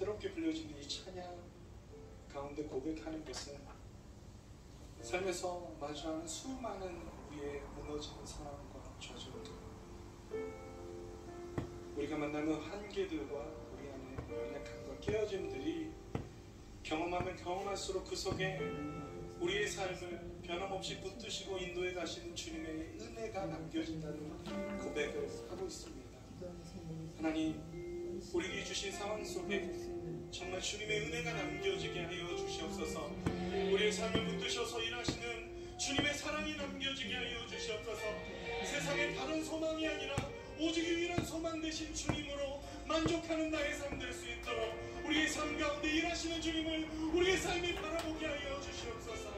새롭게 불려지는 이 찬양 가운데 고백하는 것은 삶에서 마주하는 수많은 위에 무너지는 상황과 좌절들, 우리가 만나는 한계들과 우리 안에 연약함과 깨어짐들이 경험하면 경험할수록 그 속에 우리의 삶을 변함없이 붙드시고 인도해 가시는 주님의 은혜가 남겨진다는 고백을 하고 있습니다. 하나님, 우리에게 주신 상황 속에 정말 주님의 은혜가 남겨지게 하여 주시옵소서. 우리의 삶을 붙드셔서 일하시는 주님의 사랑이 남겨지게 하여 주시옵소서. 세상에 다른 소망이 아니라 오직 유일한 소망 되신 주님으로 만족하는 나의 삶 될 수 있도록 우리의 삶 가운데 일하시는 주님을 우리의 삶이 바라보게 하여 주시옵소서.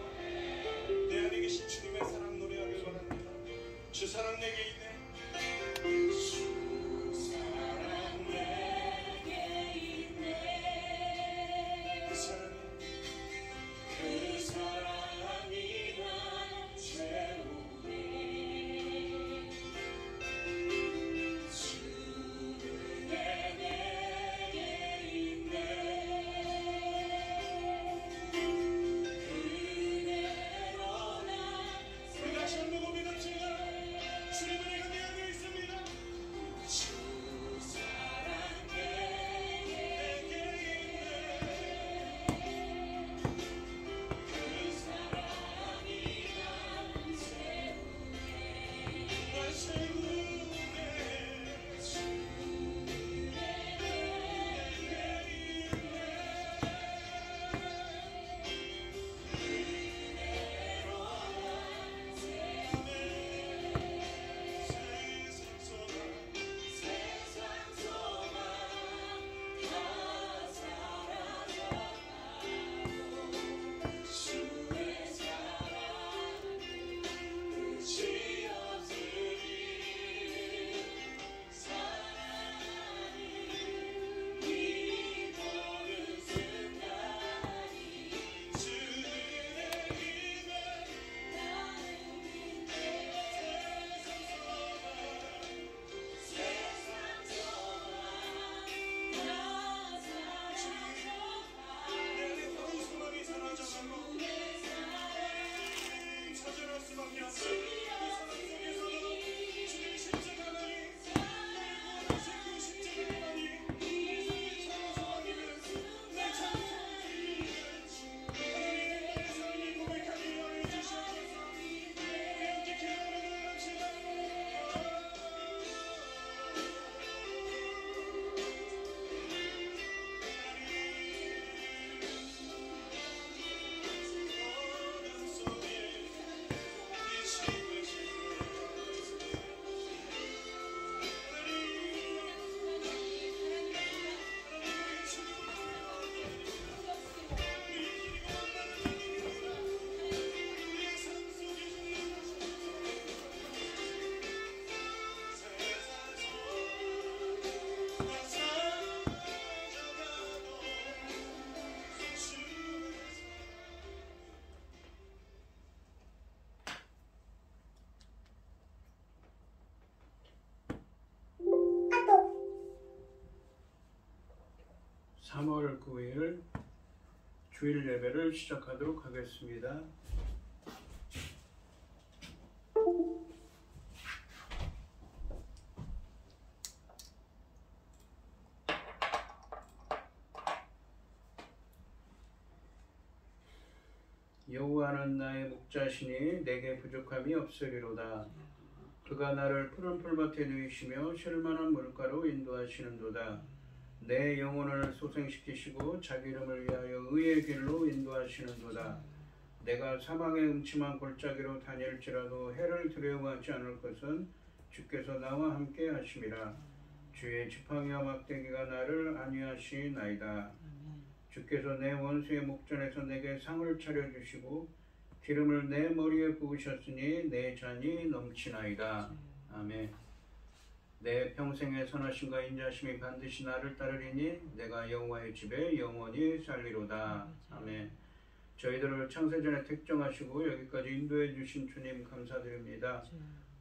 내 안에 계신 주님의 사랑 노래하길 바랍니다. 주 사랑 내게 있네. 주 사랑 내게 있네. 그 사랑이 날 채우네. 주는 내게 있네. 그대로 난 우리 다시 한번 고백합시다. 주님의 은혜가 내 안에 있습니다. 주 사랑 내게 있네. 그 사랑이 날 채우네. (3월 9일) 주일 예배를 시작하도록 하겠습니다. 여호와는 나의 목자시니 내게 부족함이 없으리로다. 그가 나를 푸른 풀밭에 누이시며 쉴만한 물가로 인도하시는도다. 내 영혼을 소생시키시고 자기 이름을 위하여 의의 길로 인도하시는도다. 내가 사망의 음침한 골짜기로 다닐지라도 해를 두려워하지 않을 것은 주께서 나와 함께 하심이라. 주의 지팡이와 막대기가 나를 안위하시나이다. 주께서 내 원수의 목전에서 내게 상을 차려주시고 기름을 내 머리에 부으셨으니 내 잔이 넘치나이다. 아멘. 내 평생의 선하심과 인자심이 반드시 나를 따르리니 내가 여호와의 집에 영원히 살리로다. 아멘. 저희들을 창세전에 택정하시고 여기까지 인도해 주신 주님 감사드립니다.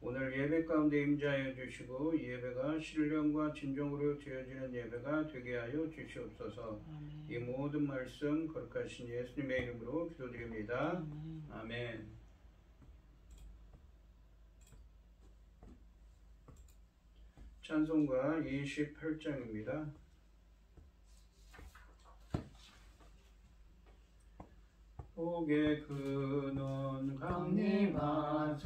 오늘 예배 가운데 임재하여 주시고 이 예배가 신령과 진정으로 드려지는 예배가 되게 하여 주시옵소서. 아멘. 이 모든 말씀 거룩하신 예수님의 이름으로 기도드립니다. 아멘. 찬송가 28장입니다. 복의 근원 강림하사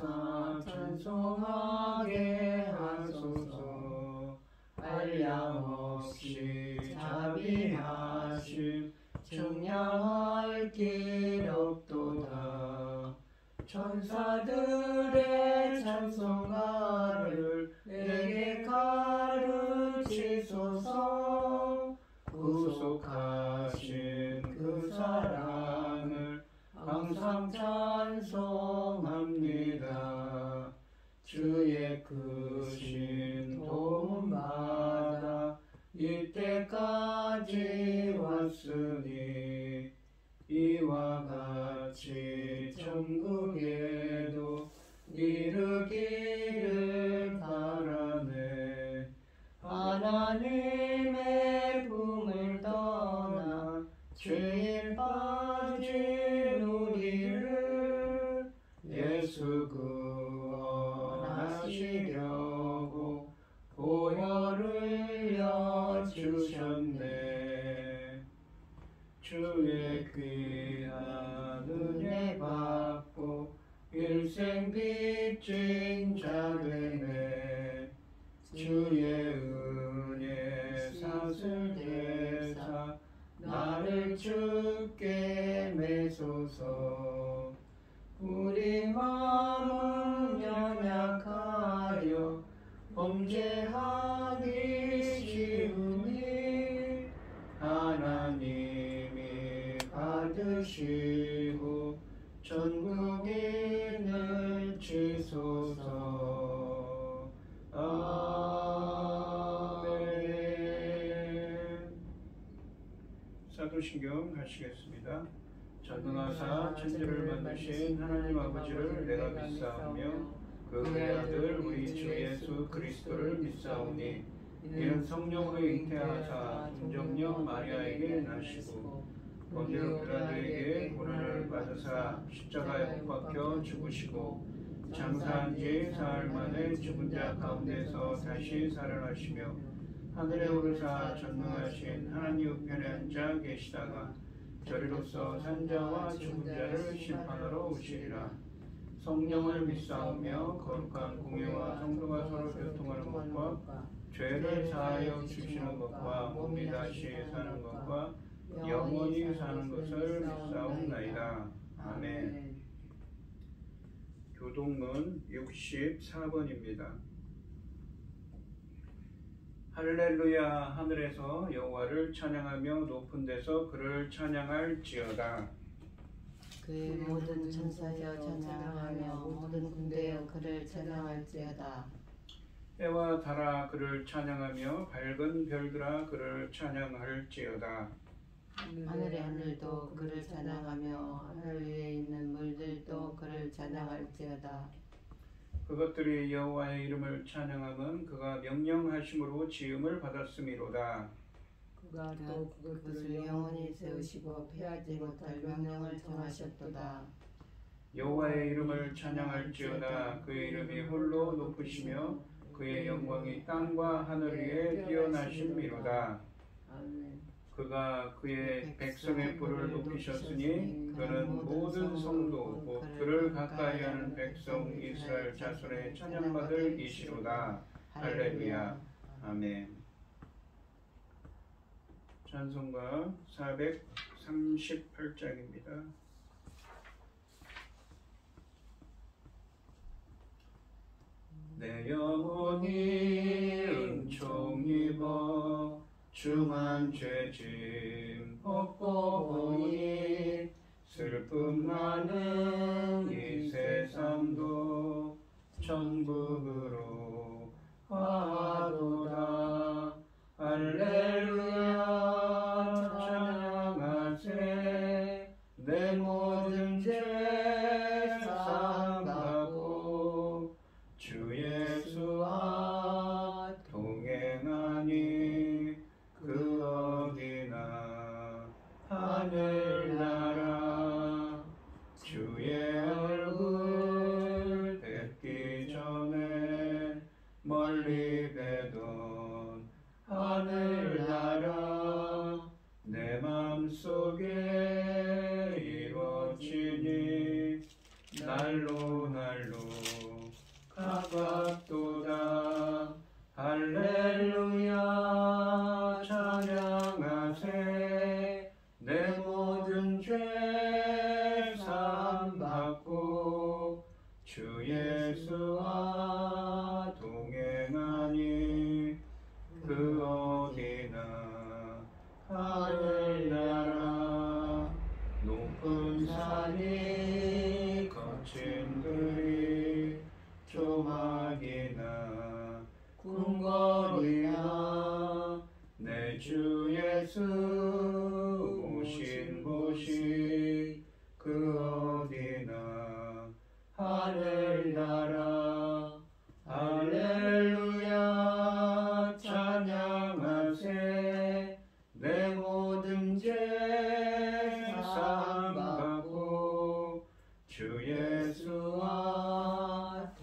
찬송하게 하소서. 한량없이 자비하심 증량할 길 없도다. 천사들의 찬송가를 내게 가르치소서. 구속하신 그 사랑을 항상 찬송합니다. 주의 크신 도움받아 이때까지 왔으니 이와 같이 천국에도 이르기를 바라네. 하나님의 품을 떠나 죄에 빠진 우리를 예수 구원하시려고 보혈을 여주셨네. 주의 귀한 은혜 받고 일생 빚진 자 되네. 주의 은혜 사슬 대사 나를 주께 매소서. 우리 마음은 연약하여 범죄하기 쉬우니 하나님이 받으시고 전국인을 주소서. 아멘. 사도신경 가시겠습니다. 전능하사 천지를 만드신 하나님 아버지를 내가 믿사오며 그 외아들 우리 주 예수 그리스도를 믿사오니 이는 성령으로 잉태하사 동정녀 마리아에게 나시고 본디오 빌라도에게 고난을 받으사 십자가에 못 박혀 죽으시고 장사한 지 사흘 만에 죽은 자 가운데서 다시 살아나시며 하늘에 오르사 전능하신 하나님 우편에 앉아 계시다가 저리로서 산자와 죽은 자를 심판하러 오시리라. 성령을 믿사오며 거룩한 공예와 성도가 서로 교통하는 것과 죄를 사하여 주시는 것과 몸이 다시 사는 것과 영원히 사는 것을 믿사옵나이다. 아멘. 교동문 64번입니다. 할렐루야. 하늘에서 여호와를 찬양하며 높은 데서 그를 찬양할지어다. 그의 모든 천사여 찬양하며 모든 군대여 그를 찬양할지어다. 해와 달아 그를 찬양하며 밝은 별들아 그를 찬양할지어다. 하늘의 하늘도 그를 찬양하며 하늘 위에 있는 물들도 그를 찬양할지어다. 그것들이 여호와의 이름을 찬양함은 그가 명령하심으로 지음을 받았음이로다. 그가 또 그것을 영원히 세우시고 패하지 못할 명령을 정하셨도다. 여호와의 이름을 찬양할지어다. 그의 이름이 홀로 높으시며 그의 영광이 땅과 하늘 위에 뛰어나심이로다. 그가 그의 백성의 뿔을 높이셨으니 그는 모든 성도 곧 그를 가까이하는 백성 이스라엘 자손의 찬양받을 이시로다. 할렐루야. 아멘. 찬송가 438장입니다. 내 영혼이 은총 입어 중한 죄짐 벗고 보니 슬픔 많은 이 세상도 천국으로 화도다. 할렐루야 찬양하세. 내 모든 죄 사함받고 주 찬양하세 내 모든 죄 사함받고 주 예수와 동행하니 그 어디나 하늘나라 높은 산이 거친 들이 조막이나 궁궐이나 내 주 예수 오신 곳이 그 어디나 하늘나라 할렐루야 찬양하세 내 모든 죄 사함받고 주 예수와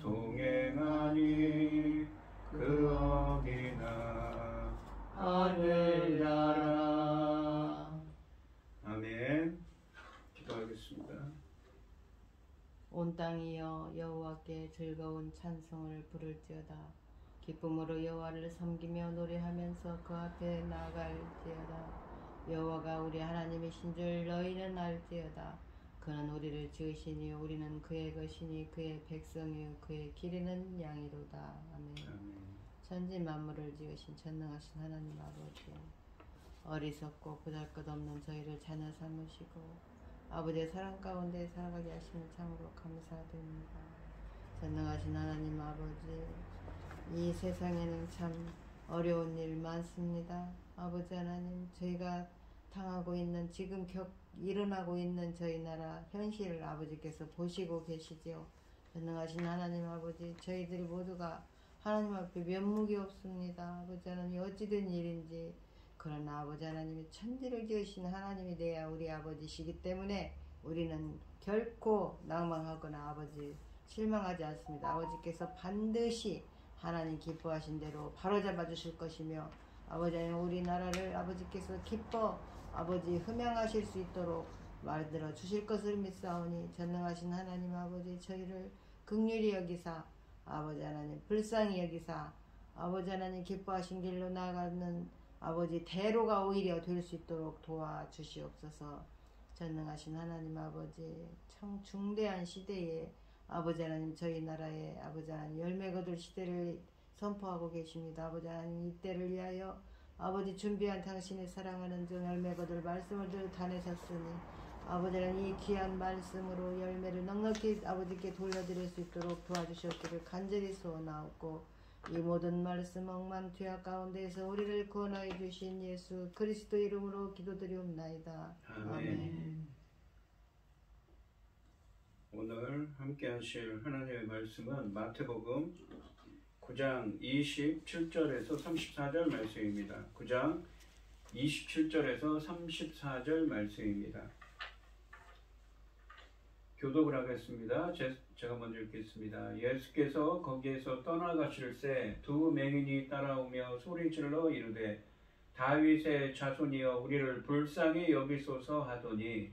동행하니 그 어디나 하늘나라. 아멘. 기도하겠습니다. 온 땅이여 여호와께 즐거운 찬송을 부를지어다. 기쁨으로 여호와를 섬기며 노래하면서 그 앞에 나아갈지어다. 여호와가 우리 하나님이신 줄 너희는 알지어다. 그는 우리를 지으시니 우리는 그의 것이니 그의 백성이요 그의 기르는 양이로다. 아멘. 천지 만물을 지으신 전능하신 하나님 아버지, 어리석고 보잘것없는 저희를 자녀 삼으시고 아버지의 사랑 가운데 살아가게 하시는 참으로 감사드립니다. 전능하신 하나님 아버지, 이 세상에는 참 어려운 일 많습니다. 아버지 하나님, 저희가 당하고 있는 지금 일어나고 있는 저희 나라 현실을 아버지께서 보시고 계시지요. 전능하신 하나님 아버지, 저희들이 모두가 하나님 앞에 면목이 없습니다. 아버지 하나님, 어찌된 일인지. 그러나 아버지 하나님이 천지를 지으신 하나님이 돼야 우리 아버지시기 때문에 우리는 결코 낭망하거나 아버지 실망하지 않습니다. 아버지께서 반드시 하나님 기뻐하신 대로 바로잡아 주실 것이며 아버지 하나님, 우리나라를 아버지께서 기뻐 아버지 흠양하실 수 있도록 말들어 주실 것을 믿사오니 전능하신 하나님 아버지, 저희를 긍휼히 여기사 아버지 하나님 불쌍히 여기사 아버지 하나님 기뻐하신 길로 나아가는 아버지 대로가 오히려 될 수 있도록 도와주시옵소서. 전능하신 하나님 아버지, 참 중대한 시대에 아버지 하나님 저희 나라에 아버지 하나님 열매 거둘 시대를 선포하고 계십니다. 아버지 하나님, 이때를 위하여 아버지 준비한 당신의 사랑하는 종 열매 거둘 말씀을 다내셨으니 아버지 하나님, 이 귀한 말씀으로 열매를 넉넉히 아버지께 돌려드릴 수 있도록 도와주셨기를 간절히 소원하옵고, 이 모든 말씀 억만 죄악 가운데에서 우리를 구원하여 주신 예수 그리스도 이름으로 기도드리옵나이다. 아멘. 오늘 함께 하실 하나님의 말씀은 마태복음 9장 27절에서 34절 말씀입니다. 9장 27절에서 34절 말씀입니다. 교독을 하겠습니다. 제가 먼저 읽겠습니다. 예수께서 거기에서 떠나가실새 두 맹인이 따라오며 소리질러 이르되 다윗의 자손이여 우리를 불쌍히 여기소서 하더니,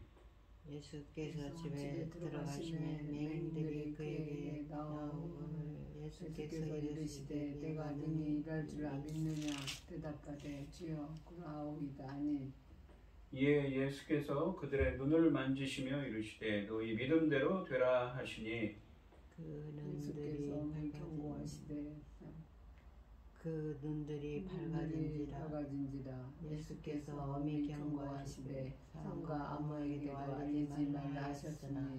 예수께서 집에 들어가시매 맹인들이 그에게 나오거늘 예수께서 이르시되 내가 능히 일할 줄 믿느냐 대답하되 주여 그러하오이다 하니, 이에 예수께서 그들의 눈을 만지시며 이르시되 너희 믿음대로 되라 하시니, 예수께서 경고하시되 그 눈들이 밝아진지라. 예수께서 엄히 경고하시되 삼가 아무에게도 알리지 말라 하셨으나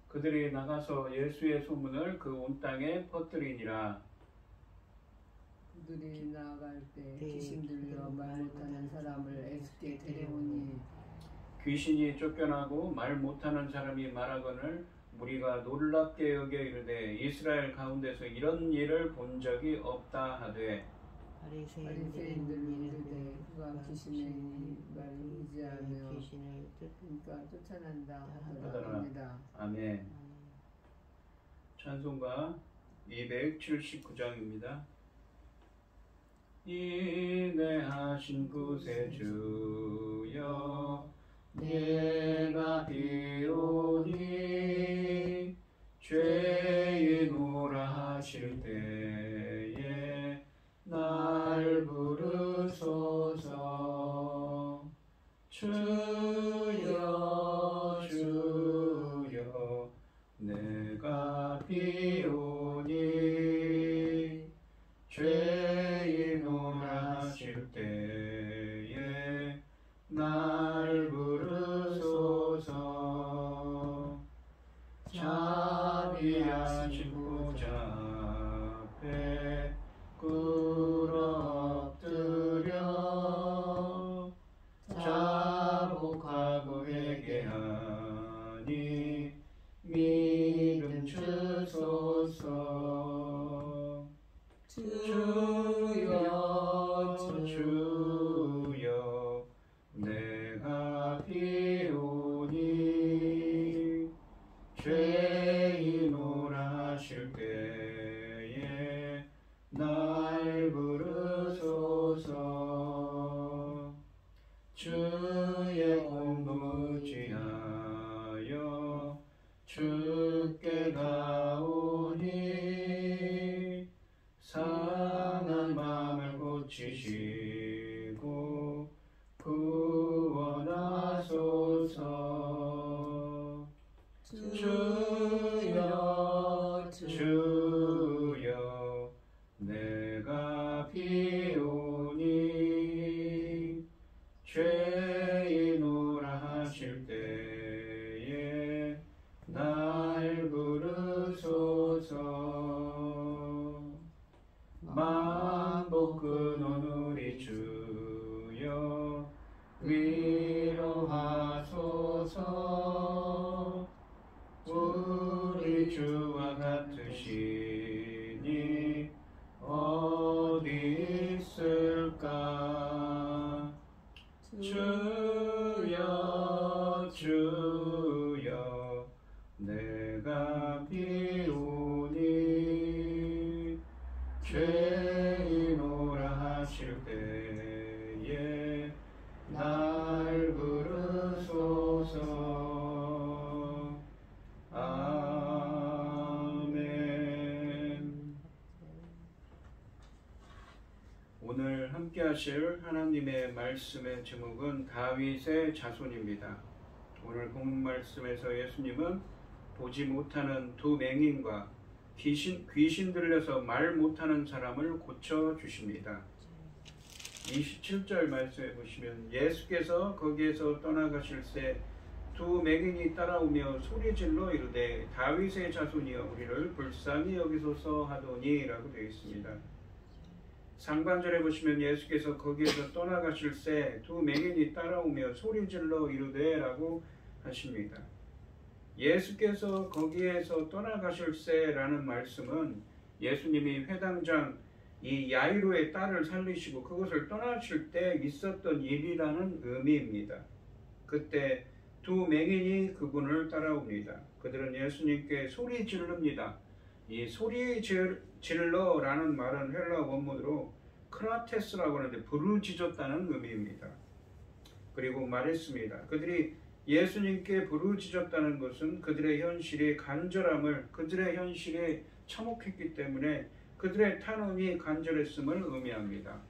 그들이 나가서 예수의 소문을 그 온 땅에 퍼뜨리니라. 그들이 나아갈 때 귀신 들려 말 못하는 사람을 예수께 데려오니, 귀신이 쫓겨나고 말 못하는 사람이 말하거늘 무리가 놀랍게 여겨 이르되 이스라엘 가운데서 이런 일을 본 적이 없다 하되, 바리새인들은 이르되 그가 귀신의 말을 의지하며 귀신을 쫓아낸다 하더라. 아멘. 찬송가 279장입니다. 인내하신 구세주여 내가 비오니 죄인오라 하실 때에 날 부르소서. 주여 주여 내가 비오니 죄인혼 하실 때에 날 부르소서. 자비하신 보좌 앞에 꿇어 엎드려 자복하고 회개하니 믿음 주소서. 주여 주여 내가 비오니 죄인혼 하실 때에 날 부르소서. 주의 공부 지하여 주께 가오니 상한 마음을 고치시고 구원하소서. 주여 주여 내가 비오니 죄인오라 하실 때에 날 부르소서. 만복 끊은 우리 주여 위로하소서. 우리 주와 같으시니 어디 있을까. 주여 주여 내가 비오니 죄인오라 하실 때에 날 부르소서. 아멘. 오늘 함께 하실 하나님의 말씀의 제목은 다윗의 자손입니다. 오늘 본문 말씀에서 예수님은 보지 못하는 두 맹인과 귀신 들려서 말 못하는 사람을 고쳐주십니다. 27절 말씀에 보시면 예수께서 거기에서 떠나가실새 두 맹인이 따라오며 소리질러 이르되 다윗의 자손이여 우리를 불쌍히 여기소서 하더니 라고 되어 있습니다. 상반절에 보시면 예수께서 거기에서 떠나가실새 두 맹인이 따라오며 소리질러 이르되 라고 하십니다. 예수께서 거기에서 떠나가실새 라는 말씀은 예수님이 회당장 이 야이로의 딸을 살리시고 그것을 떠나실 때 있었던 일이라는 의미입니다. 그때 두 맹인이 그분을 따라옵니다. 그들은 예수님께 소리 지릅니다. 이 소리 질러라는 말은 헬라 원문으로 크라테스라고 하는데 부르짖었다는 의미입니다. 그리고 말했습니다. 그들이 예수님께 부르짖었다는 것은 그들의 현실이 간절함을, 그들의 현실에 참혹했기 때문에 그들의 탄원이 간절했음을 의미합니다.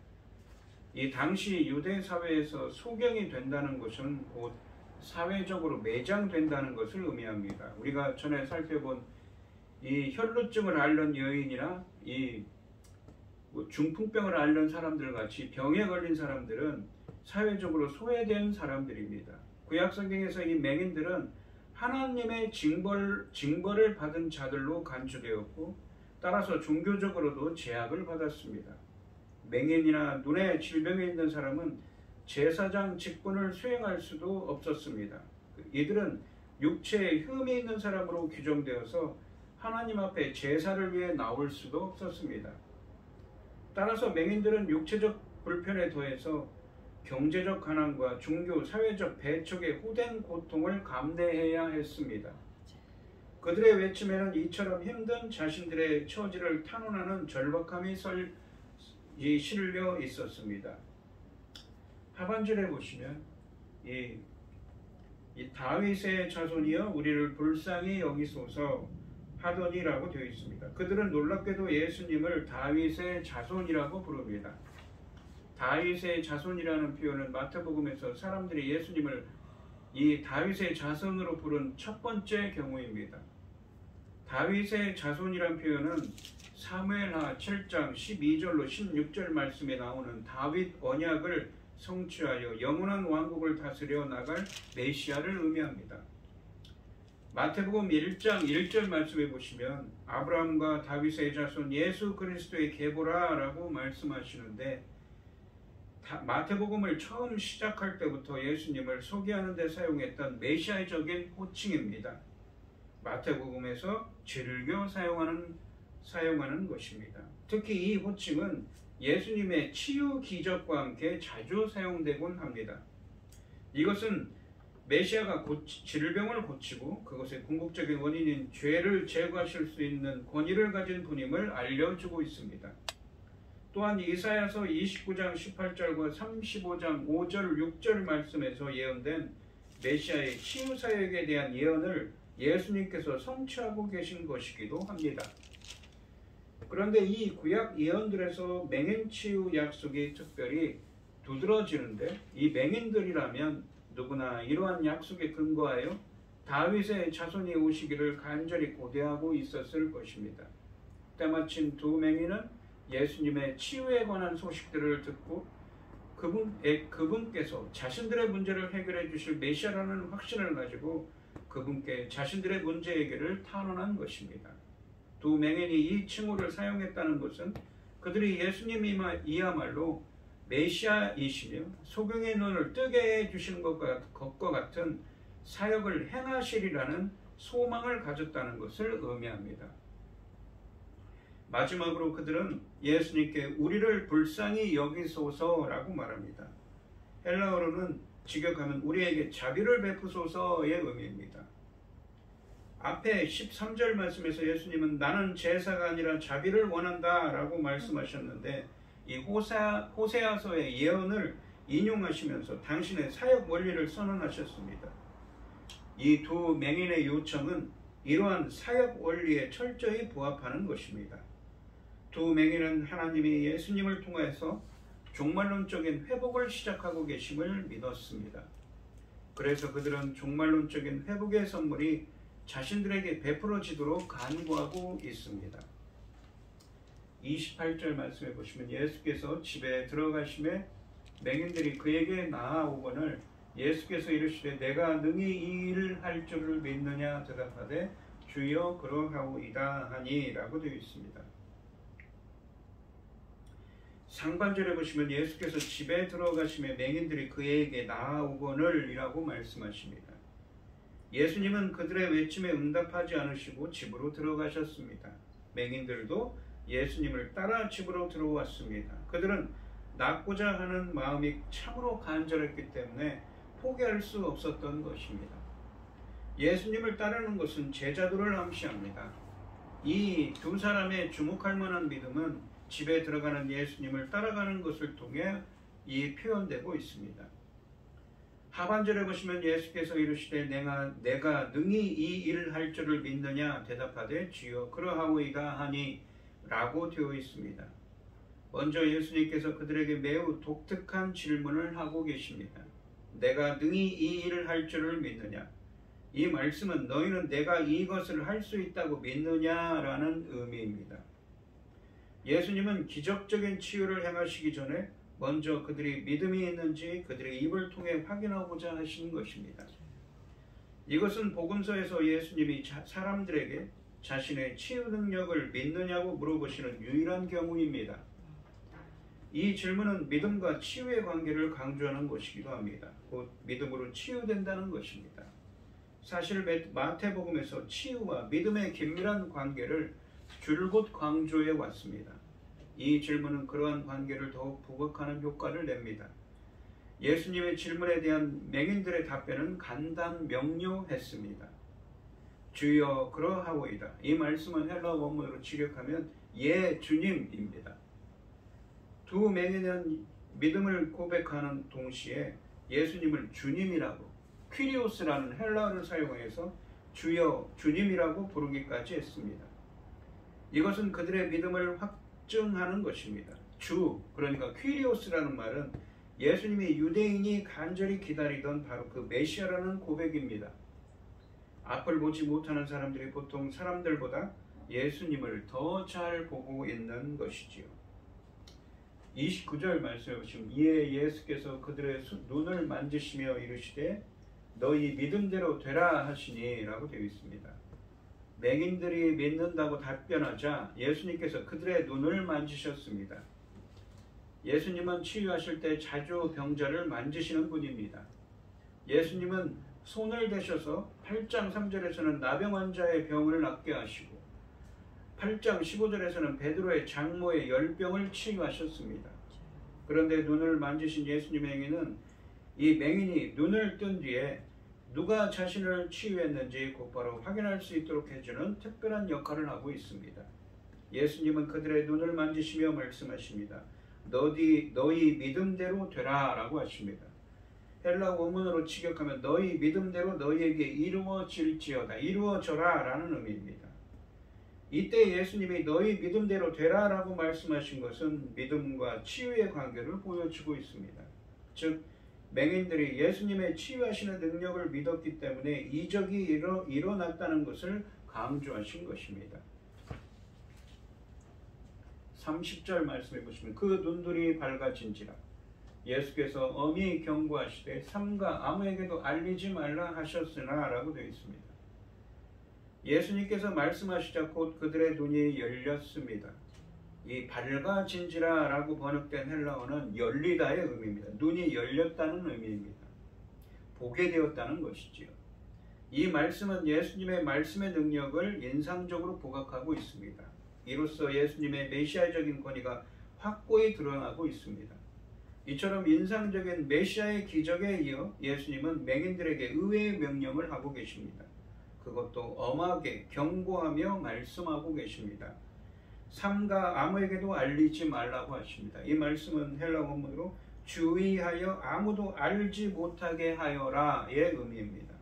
이 당시 유대 사회에서 소경이 된다는 것은 곧 사회적으로 매장된다는 것을 의미합니다. 우리가 전에 살펴본 이 혈루증을 앓는 여인이나 이 중풍병을 앓는 사람들 같이 병에 걸린 사람들은 사회적으로 소외된 사람들입니다. 구약성경에서 이 맹인들은 하나님의 징벌을 받은 자들로 간주되었고 따라서 종교적으로도 제약을 받았습니다. 맹인이나 눈에 질병이 있는 사람은 제사장 직분을 수행할 수도 없었습니다. 이들은 육체에 흠이 있는 사람으로 규정되어서 하나님 앞에 제사를 위해 나올 수도 없었습니다. 따라서 맹인들은 육체적 불편에 더해서 경제적 가난과 종교, 사회적 배척에 호된 고통을 감내해야 했습니다. 그들의 외침에는 이처럼 힘든 자신들의 처지를 탄원하는 절박함이 실려 있었습니다. 하반절에 보시면 이 다윗의 자손이여 우리를 불쌍히 여기소서 하더니라고 되어 있습니다. 그들은 놀랍게도 예수님을 다윗의 자손이라고 부릅니다. 다윗의 자손이라는 표현은 마태복음에서 사람들이 예수님을 이 다윗의 자손으로 부른 첫 번째 경우입니다. 다윗의 자손이란 표현은 사무엘하 7장 12절로 16절 말씀에 나오는 다윗 언약을 성취하여 영원한 왕국을 다스려 나갈 메시아를 의미합니다. 마태복음 1장 1절 말씀에 보시면 아브라함과 다윗의 자손 예수 그리스도의 계보라 라고 말씀하시는데, 마태복음을 처음 시작할 때부터 예수님을 소개하는 데 사용했던 메시아적인 호칭입니다. 마태복음에서 즐겨 사용하는 것입니다. 특히 이 호칭은 예수님의 치유 기적과 함께 자주 사용되곤 합니다. 이것은 메시아가 질병을 고치고 그것의 궁극적인 원인인 죄를 제거하실 수 있는 권위를 가진 분임을 알려주고 있습니다. 또한 이사야서 29장 18절과 35장 5절 6절 말씀에서 예언된 메시아의 치유 사역에 대한 예언을 예수님께서 성취하고 계신 것이기도 합니다. 그런데 이 구약 예언들에서 맹인 치유 약속이 특별히 두드러지는데, 이 맹인들이라면 누구나 이러한 약속에 근거하여 다윗의 자손이 오시기를 간절히 고대하고 있었을 것입니다. 때마침 두 맹인은 예수님의 치유에 관한 소식들을 듣고 그분께서 자신들의 문제를 해결해 주실 메시아라는 확신을 가지고 그분께 자신들의 문제 해결을 탄원한 것입니다. 두 맹인이 이 칭호를 사용했다는 것은 그들이 예수님이야말로 메시아이시며 소경의 눈을 뜨게 해주시는 것과 같은 사역을 행하시리라는 소망을 가졌다는 것을 의미합니다. 마지막으로 그들은 예수님께 우리를 불쌍히 여기소서라고 말합니다. 헬라어로는 직역하면 우리에게 자비를 베푸소서의 의미입니다. 앞에 13절 말씀에서 예수님은 나는 제사가 아니라 자비를 원한다 라고 말씀하셨는데, 이 호세아서의 예언을 인용하시면서 당신의 사역 원리를 선언하셨습니다. 이 두 맹인의 요청은 이러한 사역 원리에 철저히 부합하는 것입니다. 두 맹인은 하나님이 예수님을 통해서 종말론적인 회복을 시작하고 계심을 믿었습니다. 그래서 그들은 종말론적인 회복의 선물이 자신들에게 베풀어지도록 간구하고 있습니다. 28절 말씀해 보시면 예수께서 집에 들어가심에 맹인들이 그에게 나아오거늘 예수께서 이르시되 내가 능히 이 일을 할 줄을 믿느냐 대답하되 주여 그러하오이다 하니 라고 되어 있습니다. 상반절에 보시면 예수께서 집에 들어가심에 맹인들이 그에게 나아오거늘 이라고 말씀하십니다. 예수님은 그들의 외침에 응답하지 않으시고 집으로 들어가셨습니다. 맹인들도 예수님을 따라 집으로 들어왔습니다. 그들은 낫고자 하는 마음이 참으로 간절했기 때문에 포기할 수 없었던 것입니다. 예수님을 따르는 것은 제자도를 암시합니다. 이 두 사람의 주목할 만한 믿음은 집에 들어가는 예수님을 따라가는 것을 통해 표현되고 있습니다. 하반절에 보시면 예수께서 이르시되 내가 능히 이 일을 할 줄을 믿느냐 대답하되 주여 그러하오이다 하니 라고 되어 있습니다. 먼저 예수님께서 그들에게 매우 독특한 질문을 하고 계십니다. 내가 능히 이 일을 할 줄을 믿느냐? 이 말씀은 너희는 내가 이것을 할 수 있다고 믿느냐라는 의미입니다. 예수님은 기적적인 치유를 행하시기 전에 먼저 그들이 믿음이 있는지 그들의 입을 통해 확인하고자 하시는 것입니다. 이것은 복음서에서 예수님이 사람들에게 자신의 치유 능력을 믿느냐고 물어보시는 유일한 경우입니다. 이 질문은 믿음과 치유의 관계를 강조하는 것이기도 합니다. 곧 믿음으로 치유된다는 것입니다. 사실 마태복음에서 치유와 믿음의 긴밀한 관계를 줄곧 강조해 왔습니다. 이 질문은 그러한 관계를 더욱 부각하는 효과를 냅니다. 예수님의 질문에 대한 맹인들의 답변은 간단 명료했습니다. 주여 그러하오이다. 이 말씀은 헬라어 원문으로 직역하면 예 주님입니다. 두 맹인은 믿음을 고백하는 동시에 예수님을 주님이라고 퀴리오스라는 헬라어를 사용해서 주여 주님이라고 부르기까지 했습니다. 이것은 그들의 믿음을 확증하는 것입니다. 주, 그러니까 퀴리오스라는 말은 예수님이 유대인이 간절히 기다리던 바로 그 메시아라는 고백입니다. 앞을 보지 못하는 사람들이 보통 사람들보다 예수님을 더 잘 보고 있는 것이지요. 29절 말씀해 보시면 이에 예수께서 그들의 눈을 만지시며 이르시되 너희 믿음대로 되라 하시니 라고 되어 있습니다. 맹인들이 믿는다고 답변하자 예수님께서 그들의 눈을 만지셨습니다. 예수님은 치유하실 때 자주 병자를 만지시는 분입니다. 예수님은 손을 대셔서 8장 3절에서는 나병 환자의 병을 낫게 하시고 8장 15절에서는 베드로의 장모의 열병을 치유하셨습니다. 그런데 눈을 만지신 예수님의 행위는 이 맹인이 눈을 뜬 뒤에 누가 자신을 치유했는지 곧바로 확인할 수 있도록 해주는 특별한 역할을 하고 있습니다. 예수님은 그들의 눈을 만지시며 말씀하십니다. 너희 믿음대로 되라 라고 하십니다. 헬라 원문으로 직역하면 너희 믿음대로 너희에게 이루어질지어다, 이루어져라 라는 의미입니다. 이때 예수님이 너희 믿음대로 되라 라고 말씀하신 것은 믿음과 치유의 관계를 보여주고 있습니다. 즉 맹인들이 예수님의 치유하시는 능력을 믿었기 때문에 이적이 일어났다는 것을 강조하신 것입니다. 30절 말씀해 보시면 그 눈들이 밝아진지라 예수께서 엄히 경고하시되 삼가 아무에게도 알리지 말라 하셨으나 라고 되어 있습니다. 예수님께서 말씀하시자 곧 그들의 눈이 열렸습니다. 이 밝아진지라 라고 번역된 헬라어는 열리다의 의미입니다. 눈이 열렸다는 의미입니다. 보게 되었다는 것이지요. 이 말씀은 예수님의 말씀의 능력을 인상적으로 부각하고 있습니다. 이로써 예수님의 메시아적인 권위가 확고히 드러나고 있습니다. 이처럼 인상적인 메시아의 기적에 이어 예수님은 맹인들에게 의외의 명령을 하고 계십니다. 그것도 엄하게 경고하며 말씀하고 계십니다. 삼가 아무에게도 알리지 말라고 하십니다. 이 말씀은 헬라 원문으로 주의하여 아무도 알지 못하게 하여라의 의미입니다.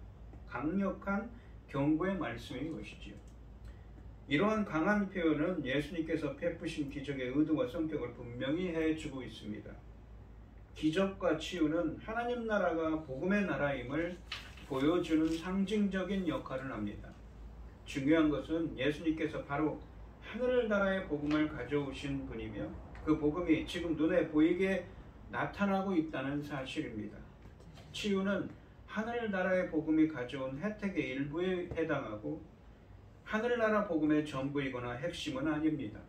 강력한 경고의 말씀인 것이지요. 이러한 강한 표현은 예수님께서 베푸신 기적의 의도와 성격을 분명히 해주고 있습니다. 기적과 치유는 하나님 나라가 복음의 나라임을 보여주는 상징적인 역할을 합니다. 중요한 것은 예수님께서 바로 하늘나라의 복음을 가져오신 분이며 그 복음이 지금 눈에 보이게 나타나고 있다는 사실입니다. 치유는 하늘나라의 복음이 가져온 혜택의 일부에 해당하고 하늘나라 복음의 전부이거나 핵심은 아닙니다.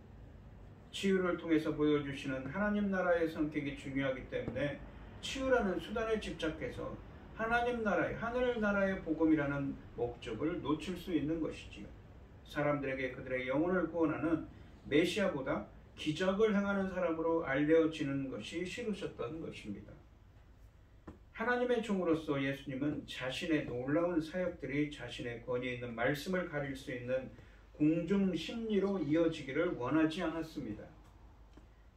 치유를 통해서 보여주시는 하나님 나라의 성격이 중요하기 때문에 치유라는 수단에 집착해서 하나님 나라의 하늘나라의 복음이라는 목적을 놓칠 수 있는 것이지요. 사람들에게 그들의 영혼을 구원하는 메시아보다 기적을 행하는 사람으로 알려지는 것이 싫으셨던 것입니다. 하나님의 종으로서 예수님은 자신의 놀라운 사역들이 자신의 권위 있는 말씀을 가릴 수 있는 궁중 심리로 이어지기를 원하지 않았습니다.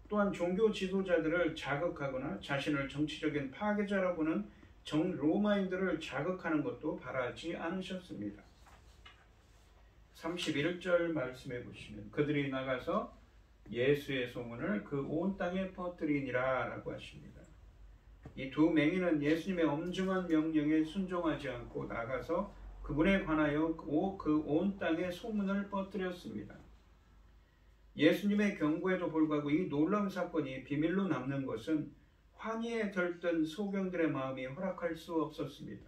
또한 종교 지도자들을 자극하거나 자신을 정치적인 파괴자라고 보는 로마인들을 자극하는 것도 바라지 않으셨습니다. 31절 말씀해 보시면 그들이 나가서 예수의 소문을 그 온 땅에 퍼뜨리니라 라고 하십니다. 이 두 맹인은 예수님의 엄중한 명령에 순종하지 않고 나가서 그분에 관하여 그 온 땅에 소문을 퍼뜨렸습니다. 예수님의 경고에도 불구하고 이 놀라운 사건이 비밀로 남는 것은 환희에 들뜬 소경들의 마음이 허락할 수 없었습니다.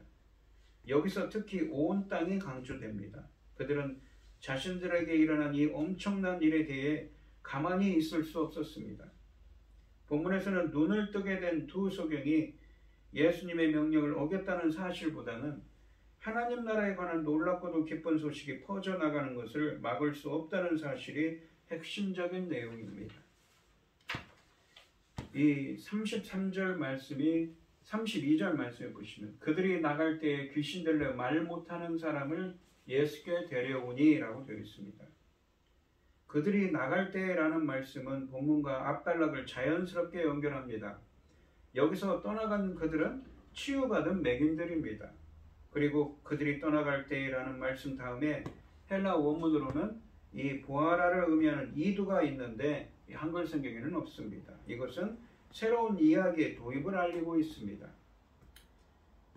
여기서 특히 온 땅이 강조됩니다. 그들은 자신들에게 일어난 이 엄청난 일에 대해 가만히 있을 수 없었습니다. 본문에서는 눈을 뜨게 된 두 소경이 예수님의 명령을 어겼다는 사실보다는 하나님 나라에 관한 놀랍고도 기쁜 소식이 퍼져나가는 것을 막을 수 없다는 사실이 핵심적인 내용입니다. 이 33절 말씀이 32절 말씀에 보시면 그들이 나갈 때에 귀신 들려 말 못하는 사람을 예수께 데려오니 라고 되어 있습니다. 그들이 나갈 때라는 말씀은 본문과 앞단락을 자연스럽게 연결합니다. 여기서 떠나간 그들은 치유받은 맹인들입니다. 그리고 그들이 떠나갈 때라는 말씀 다음에 헬라 원문으로는 이 보아라를 의미하는 이두가 있는데 한글 성경에는 없습니다. 이것은 새로운 이야기의 도입을 알리고 있습니다.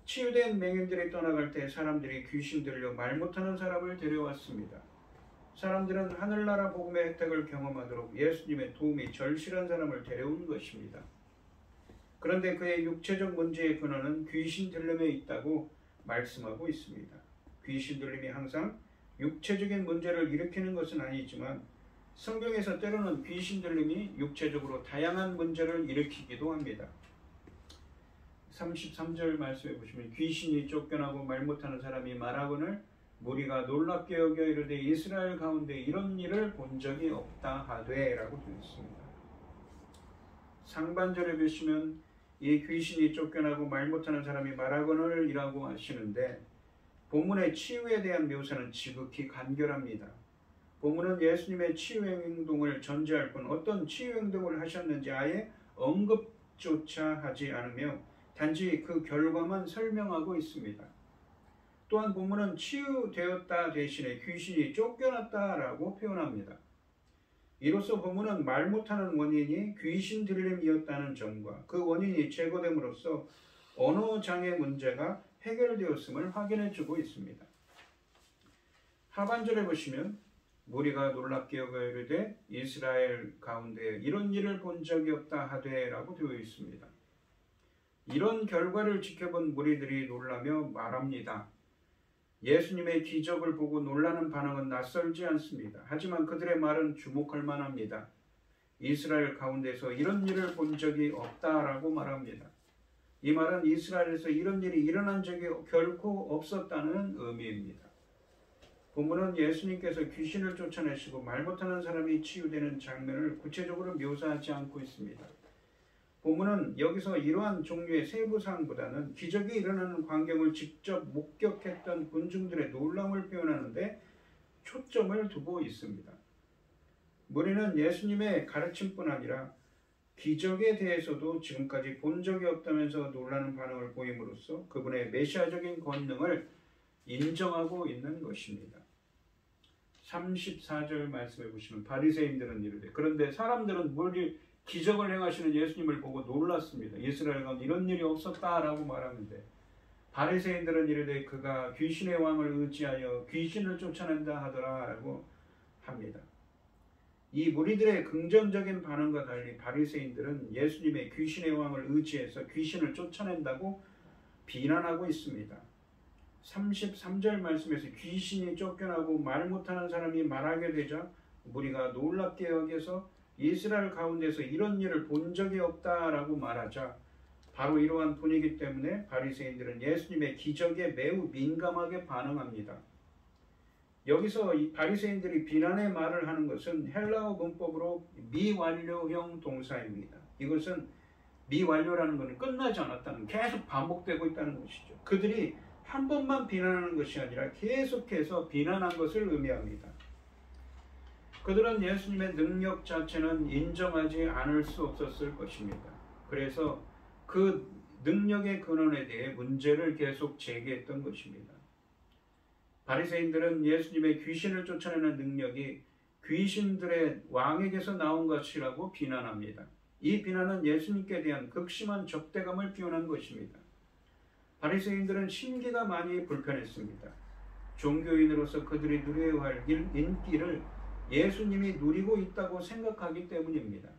치유된 맹인들이 떠나갈 때 사람들이 귀신 들려 말 못하는 사람을 데려왔습니다. 사람들은 하늘나라 복음의 혜택을 경험하도록 예수님의 도움이 절실한 사람을 데려온 것입니다. 그런데 그의 육체적 문제의 근원은 귀신 들림에 있다고 말씀하고 있습니다. 귀신 들림이 항상 육체적인 문제를 일으키는 것은 아니지만 성경에서 때로는 귀신 들림이 육체적으로 다양한 문제를 일으키기도 합니다. 33절 말씀해 보시면 귀신이 쫓겨나고 말 못하는 사람이 말하거늘 무리가 놀랍게 여겨 이르되 이스라엘 가운데 이런 일을 본 적이 없다 하되 라고 되어 있습니다. 상반절에 보시면 이 귀신이 쫓겨나고 말 못하는 사람이 말하거늘 이라고 하시는데 본문의 치유에 대한 묘사는 지극히 간결합니다. 본문은 예수님의 치유 행동을 전제할 뿐 어떤 치유 행동을 하셨는지 아예 언급조차 하지 않으며 단지 그 결과만 설명하고 있습니다. 또한 본문은 치유되었다 대신에 귀신이 쫓겨났다라고 표현합니다. 이로써 본문은 말 못하는 원인이 귀신 들림이었다는 점과 그 원인이 제거됨으로써 언어장애 문제가 해결되었음을 확인해주고 있습니다. 하반절에 보시면 무리가 놀랍게 여겨 이르되 이스라엘 가운데 이런 일을 본 적이 없다 하되 라고 되어 있습니다. 이런 결과를 지켜본 무리들이 놀라며 말합니다. 예수님의 기적을 보고 놀라는 반응은 낯설지 않습니다. 하지만 그들의 말은 주목할 만합니다. 이스라엘 가운데서 이런 일을 본 적이 없다라고 말합니다. 이 말은 이스라엘에서 이런 일이 일어난 적이 결코 없었다는 의미입니다. 본문은 예수님께서 귀신을 쫓아내시고 말 못하는 사람이 치유되는 장면을 구체적으로 묘사하지 않고 있습니다. 본문은 여기서 이러한 종류의 세부사항보다는 기적이 일어나는 광경을 직접 목격했던 군중들의 놀람을 표현하는데 초점을 두고 있습니다. 무리는 예수님의 가르침뿐 아니라 기적에 대해서도 지금까지 본 적이 없다면서 놀라는 반응을 보임으로써 그분의 메시아적인 권능을 인정하고 있는 것입니다. 34절 말씀해 보시면 바리새인들은 이르되 그런데 사람들은 기적을 행하시는 예수님을 보고 놀랐습니다. 이스라엘 가운데 이런 일이 없었다라고 말하는데 바리새인들은 이르되 그가 귀신의 왕을 의지하여 귀신을 쫓아낸다 하더라라고 합니다. 이 무리들의 긍정적인 반응과 달리 바리새인들은 예수님의 귀신의 왕을 의지해서 귀신을 쫓아낸다고 비난하고 있습니다. 33절 말씀에서 귀신이 쫓겨나고 말 못하는 사람이 말하게 되자 무리가 놀랍게 여겨서 이스라엘 가운데서 이런 일을 본 적이 없다라고 말하자 바로 이러한 분위기 때문에 바리새인들은 예수님의 기적에 매우 민감하게 반응합니다. 여기서 이 바리새인들이 비난의 말을 하는 것은 헬라어 문법으로 미완료형 동사입니다. 이것은 미완료라는 것은 끝나지 않았다는 계속 반복되고 있다는 것이죠. 그들이 한 번만 비난하는 것이 아니라 계속해서 비난한 것을 의미합니다. 그들은 예수님의 능력 자체는 인정하지 않을 수 없었을 것입니다. 그래서 그 능력의 근원에 대해 문제를 계속 제기했던 것입니다. 바리새인들은 예수님의 귀신을 쫓아내는 능력이 귀신들의 왕에게서 나온 것이라고 비난합니다. 이 비난은 예수님께 대한 극심한 적대감을 표현한 것입니다. 바리새인들은 심기가 많이 불편했습니다. 종교인으로서 그들이 누려야 할 인기를 예수님이 누리고 있다고 생각하기 때문입니다.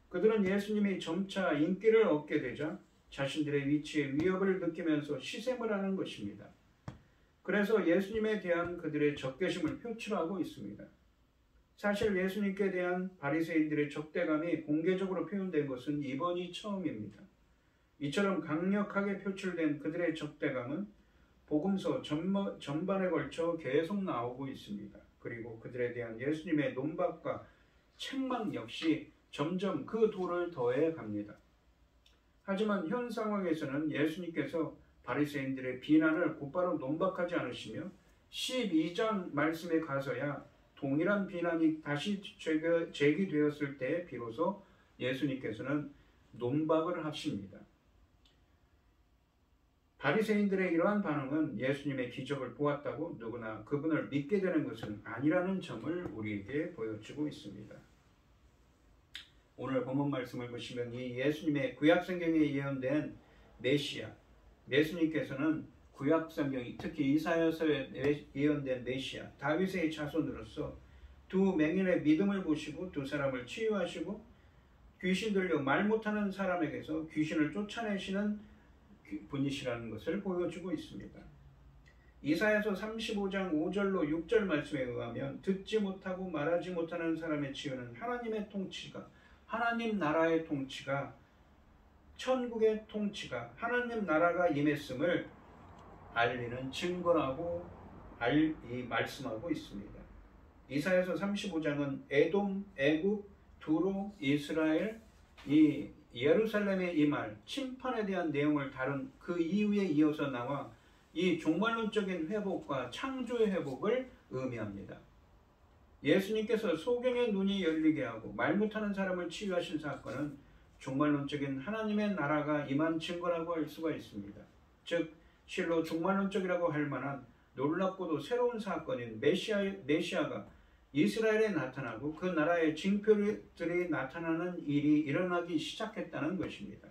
그들은 예수님이 점차 인기를 얻게 되자 자신들의 위치에 위협을 느끼면서 시샘을 하는 것입니다. 그래서 예수님에 대한 그들의 적개심을 표출하고 있습니다. 사실 예수님께 대한 바리새인들의 적대감이 공개적으로 표현된 것은 이번이 처음입니다. 이처럼 강력하게 표출된 그들의 적대감은 복음서 전반에 걸쳐 계속 나오고 있습니다. 그리고 그들에 대한 예수님의 논박과 책망 역시 점점 그 돌을 더해 갑니다. 하지만 현 상황에서는 예수님께서 바리새인들의 비난을 곧바로 논박하지 않으시며 12장 말씀에 가서야 동일한 비난이 다시 제기되었을 때 비로소 예수님께서는 논박을 하십니다. 바리새인들의 이러한 반응은 예수님의 기적을 보았다고 누구나 그분을 믿게 되는 것은 아니라는 점을 우리에게 보여주고 있습니다. 오늘 본문 말씀을 보시면 이 예수님의 구약 성경에 예언된 메시아, 예수님께서는 구약 성경, 특히 이사야서에 예언된 메시아, 다윗의 자손으로서 두 맹인의 믿음을 보시고 두 사람을 치유하시고 귀신 들려 말 못하는 사람에게서 귀신을 쫓아내시는 분이시라는 것을 보여주고 있습니다. 이사야서 35장 5절로 6절 말씀에 의하면 듣지 못하고 말하지 못하는 사람의 치유는 하나님의 통치가, 하나님 나라의 통치가, 천국의 통치가, 하나님 나라가 임했음을 알리는 증거라고 말씀하고 있습니다. 이사야서 35장은 에돔, 애굽, 두로, 이스라엘, 이 예루살렘의 임할 침판에 대한 내용을 다룬 그 이후에 이어서 나와 이 종말론적인 회복과 창조의 회복을 의미합니다. 예수님께서 소경의 눈이 열리게 하고 말 못하는 사람을 치유하신 사건은 종말론적인 하나님의 나라가 임한 증거라고 할 수가 있습니다. 즉 실로 종말론적이라고 할 만한 놀랍고도 새로운 사건인 메시아가 이스라엘에 나타나고 그 나라의 징표들이 나타나는 일이 일어나기 시작했다는 것입니다.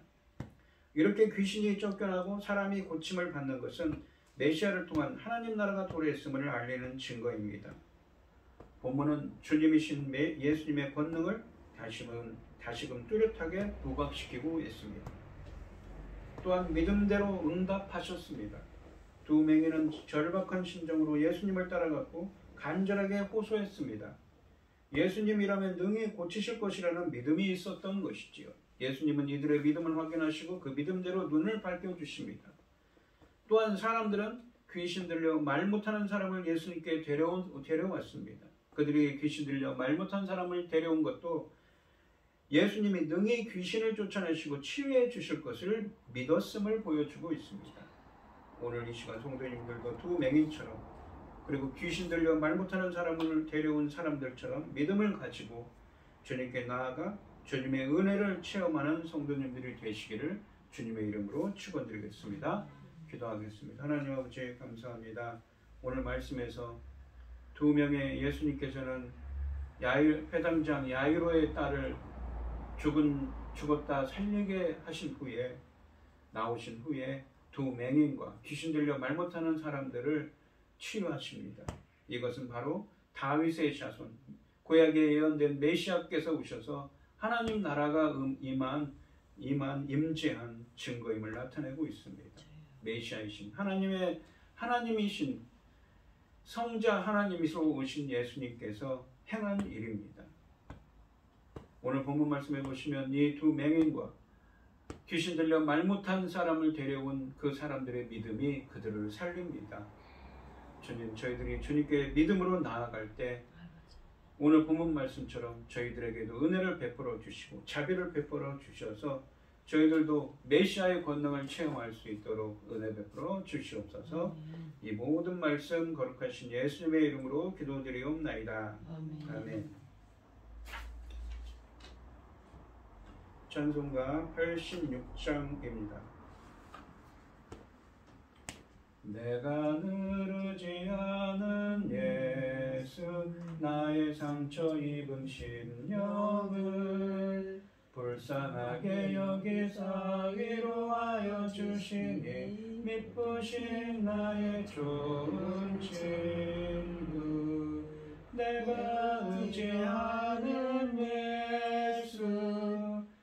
이렇게 귀신이 쫓겨나고 사람이 고침을 받는 것은 메시아를 통한 하나님 나라가 도래했음을 알리는 증거입니다. 본문은 주님이신 예수님의 권능을 다시금 뚜렷하게 부각시키고 있습니다. 또한 믿음대로 응답하셨습니다. 두 맹인은 절박한 심정으로 예수님을 따라갔고 간절하게 호소했습니다. 예수님이라면 능히 고치실 것이라는 믿음이 있었던 것이지요. 예수님은 이들의 믿음을 확인하시고 그 믿음대로 눈을 밝혀주십니다. 또한 사람들은 귀신 들려 말 못하는 사람을 예수님께 데려왔습니다. 그들이 귀신 들려 말 못한 사람을 데려온 것도 예수님이 능히 귀신을 쫓아내시고 치유해 주실 것을 믿었음을 보여주고 있습니다. 오늘 이 시간 성도님들도 두 맹인처럼 그리고 귀신 들려 말 못하는 사람을 데려온 사람들처럼 믿음을 가지고 주님께 나아가 주님의 은혜를 체험하는 성도님들이 되시기를 주님의 이름으로 축원드리겠습니다. 기도하겠습니다. 하나님 아버지 감사합니다. 오늘 말씀에서 두 명의 예수님께서는 회당장 야이로의 딸을 죽었다 살리게 하신 후에 나오신 후에 두 맹인과 귀신 들려 말 못하는 사람들을 치유하십니다. 이것은 바로 다윗의 자손, 구약에 예언된 메시아께서 오셔서 하나님 나라가 임재한 증거임을 나타내고 있습니다. 메시아이신 하나님이신 성자 하나님이서 오신 예수님께서 행한 일입니다. 오늘 본문 말씀해 보시면 이 두 맹인과 귀신 들려 말 못한 사람을 데려온 그 사람들의 믿음이 그들을 살립니다. 주님, 저희들이 주님께 믿음으로 나아갈 때 오늘 본문 말씀처럼 저희들에게도 은혜를 베풀어 주시고 자비를 베풀어 주셔서 저희들도 메시아의 권능을 체험할 수 있도록 은혜 베풀어 주시옵소서. 이 모든 말씀 거룩하신 예수님의 이름으로 기도드리옵나이다. 아멘. 찬송가 86장입니다. 내가 누르지 않은 예수 나의 상처 입은 심령을 불쌍하게 여기사 위로하여 주시니 미쁘신 나의 좋은 친구 내가 의지하는 예수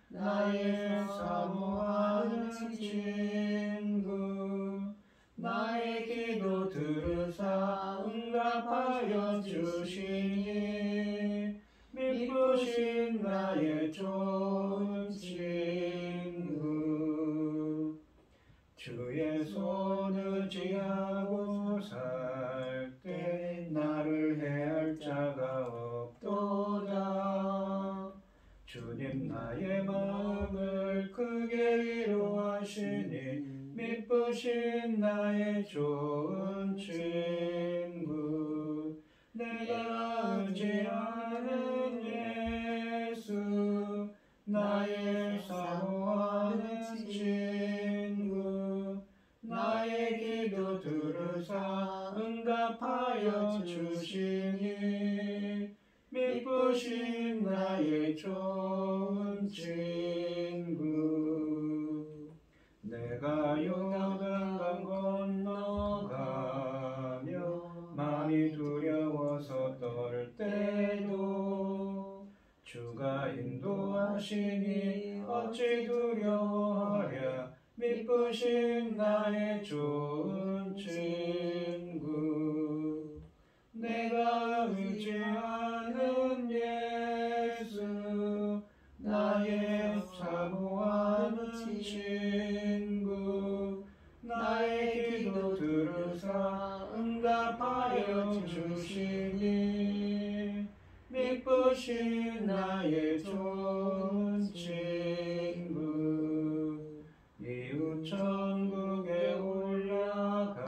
나의 사모하는 친구 나의 기도 들으사 응답하여 주시니 미쁘신 나의 좋은 친구 주의 손 의지하고 살 때 나를 해할 자가 없도다. 주님 나의 마음을 크게 위로하시니 미쁘신 나의 좋은 친구 내가 의지하는 예수 나의 사모하는 친구 나의 기도 들으사 응답하여 주시니 미쁘신 나의 좋은 좋은 친구 내가 의지하는 예수 나의 사모하는 친구 나의 기도 들으사 응답하여 주시니 미쁘신 나의 좋은 친구 이웃 천국에 올라가서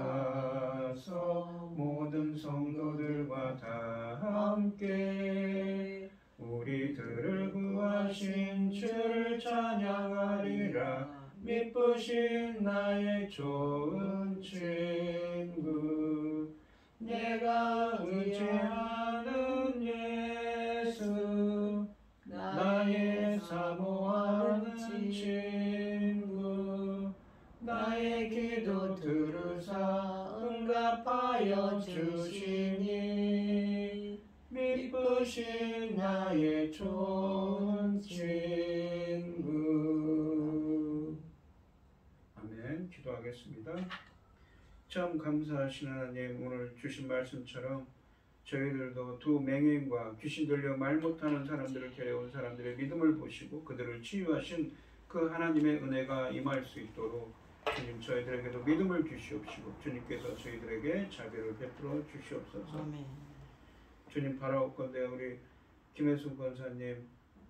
모든 성도들과 다 함께 우리들을 구하신 주를 찬양하리라 미쁘신 나의 좋은 친구 내가 의지하는 예수 나의 사모하는 친구 나의 기도 들으사 응답하여 주시니 미쁘신 나의 좋은 친구. 아멘. 기도하겠습니다. 참 감사하신 하나님, 오늘 주신 말씀처럼 저희들도 두 맹인과 귀신 들려 말 못하는 사람들을 데려온 사람들의 믿음을 보시고 그들을 치유하신 그 하나님의 은혜가 임할 수 있도록 주님 저희들에게도 믿음을 주시옵시고 주님께서 저희들에게 자비를 베풀어 주시옵소서. 아멘. 주님 바라옵건대 우리 김혜숙 권사님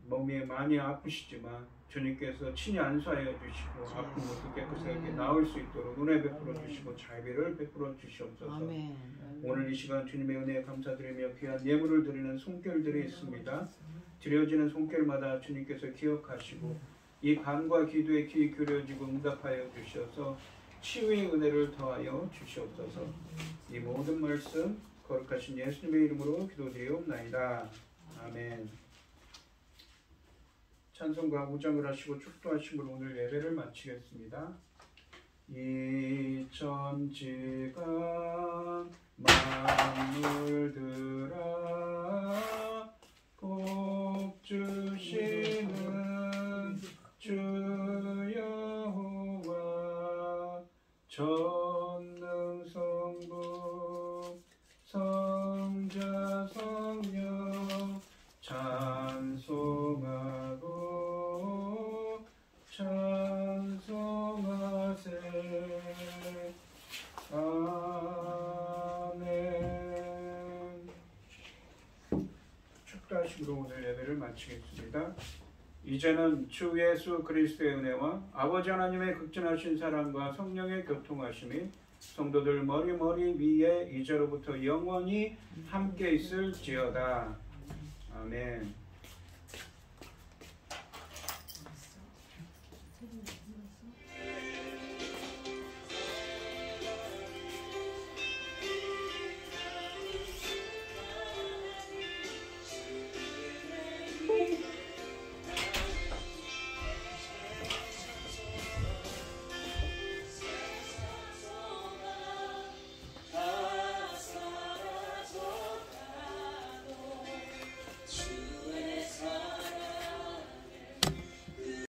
몸이 많이 아프시지만 주님께서 친히 안수하여 주시고 아픈 것도 깨끗하게 나을 수 있도록 은혜 베풀어 주시고 자비를 베풀어 주시옵소서. 아멘. 오늘 이 시간 주님의 은혜에 감사드리며 귀한 예물을 드리는 손길들이 있습니다. 드려지는 손길마다 주님께서 기억하시고 이 간과 기도에 귀 기울여지고 응답하여 주셔서 치유의 은혜를 더하여 주시옵소서. 이 모든 말씀 거룩하신 예수님의 이름으로 기도드리옵나이다. 아멘. 찬송가 무장을 하시고 축도하심으로 오늘 예배를 마치겠습니다. 이 천지간 만물들아 복 주시는 주 여호와 전능성부 성자 성령 찬송하고 찬송하세. 아멘. 축도하심으로 오늘 예배를 마치겠습니다. 이제는 주 예수 그리스도의 은혜와 아버지 하나님의 극진하신 사랑과 성령의 교통하심이 성도들 머리 위에 이제로부터 영원히 함께 있을지어다. 아멘.